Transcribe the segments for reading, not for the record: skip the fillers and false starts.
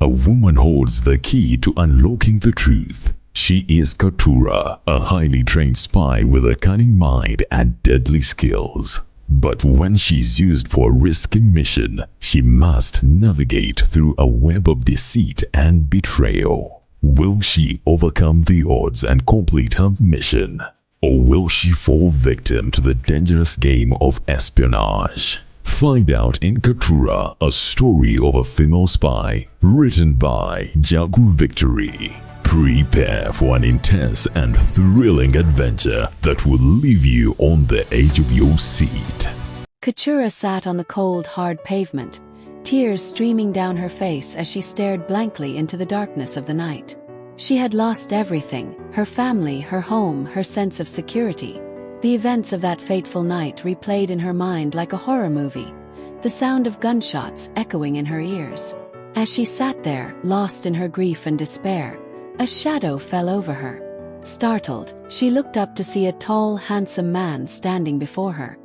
A woman holds the key to unlocking the truth. She is KATURAH, a highly trained spy with a cunning mind and deadly skills. But when she's used for a risky mission, she must navigate through a web of deceit and betrayal. Will she overcome the odds and complete her mission? Or will she fall victim to the dangerous game of espionage? Find out in KATURAH, a story of a female spy, written by Jagu Victory. Prepare for an intense and thrilling adventure that will leave you on the edge of your seat. KATURAH sat on the cold, hard pavement, tears streaming down her face as she stared blankly into the darkness of the night. She had lost everything: her family, her home, her sense of security. The events of that fateful night replayed in her mind like a horror movie, the sound of gunshots echoing in her ears. As she sat there, lost in her grief and despair, a shadow fell over her. Startled, she looked up to see a tall, handsome man standing before her.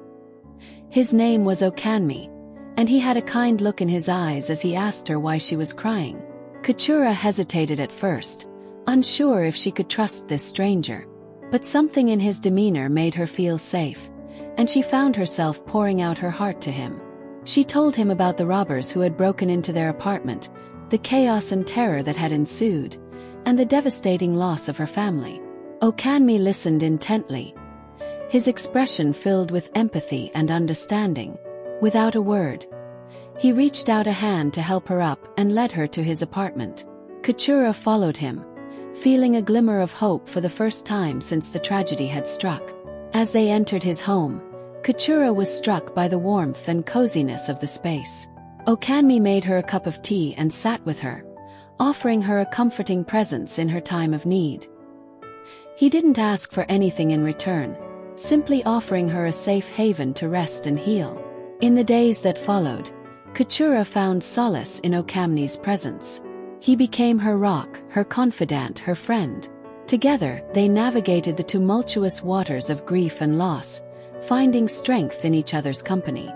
His name was Okanmi, and he had a kind look in his eyes as he asked her why she was crying. KATURAH hesitated at first, unsure if she could trust this stranger. But something in his demeanor made her feel safe, and she found herself pouring out her heart to him. She told him about the robbers who had broken into their apartment, the chaos and terror that had ensued, and the devastating loss of her family. Okanmi listened intently, his expression filled with empathy and understanding. Without a word, he reached out a hand to help her up and led her to his apartment. KATURAH followed him, feeling a glimmer of hope for the first time since the tragedy had struck. As they entered his home, KATURAH was struck by the warmth and coziness of the space. Okanmi made her a cup of tea and sat with her, offering her a comforting presence in her time of need. He didn't ask for anything in return, simply offering her a safe haven to rest and heal. In the days that followed, KATURAH found solace in Okanmi's presence. He became her rock, her confidant, her friend. Together, they navigated the tumultuous waters of grief and loss, finding strength in each other's company.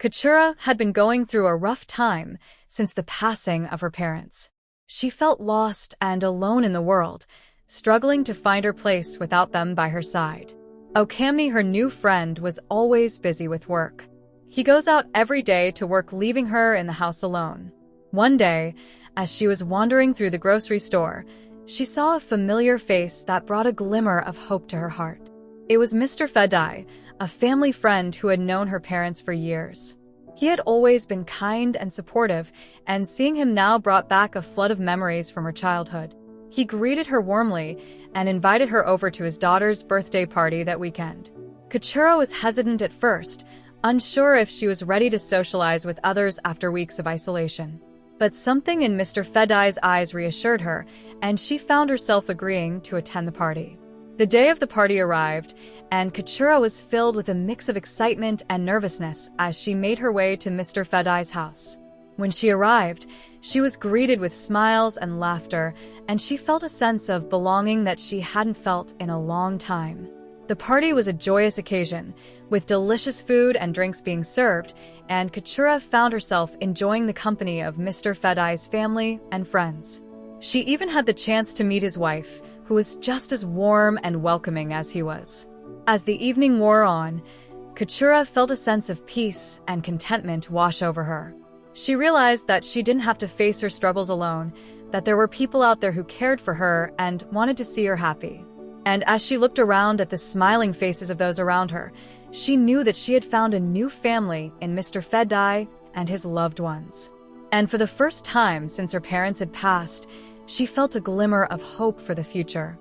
KATURAH had been going through a rough time since the passing of her parents. She felt lost and alone in the world, struggling to find her place without them by her side. Okanmi, her new friend, was always busy with work. He goes out every day to work, leaving her in the house alone. One day, as she was wandering through the grocery store, she saw a familiar face that brought a glimmer of hope to her heart. It was Mr. Fedai, a family friend who had known her parents for years. He had always been kind and supportive, and seeing him now brought back a flood of memories from her childhood. He greeted her warmly and invited her over to his daughter's birthday party that weekend. KATURAH was hesitant at first, unsure if she was ready to socialize with others after weeks of isolation. But something in Mr. Fedai's eyes reassured her, and she found herself agreeing to attend the party. The day of the party arrived, and KATURAH was filled with a mix of excitement and nervousness as she made her way to Mr. Fedai's house. When she arrived, she was greeted with smiles and laughter, and she felt a sense of belonging that she hadn't felt in a long time. The party was a joyous occasion, with delicious food and drinks being served, and KATURAH found herself enjoying the company of Mr. Fedai's family and friends. She even had the chance to meet his wife, who was just as warm and welcoming as he was. As the evening wore on, KATURAH felt a sense of peace and contentment wash over her. She realized that she didn't have to face her struggles alone, that there were people out there who cared for her and wanted to see her happy. And as she looked around at the smiling faces of those around her, she knew that she had found a new family in Mr. Fedai and his loved ones. And for the first time since her parents had passed, she felt a glimmer of hope for the future.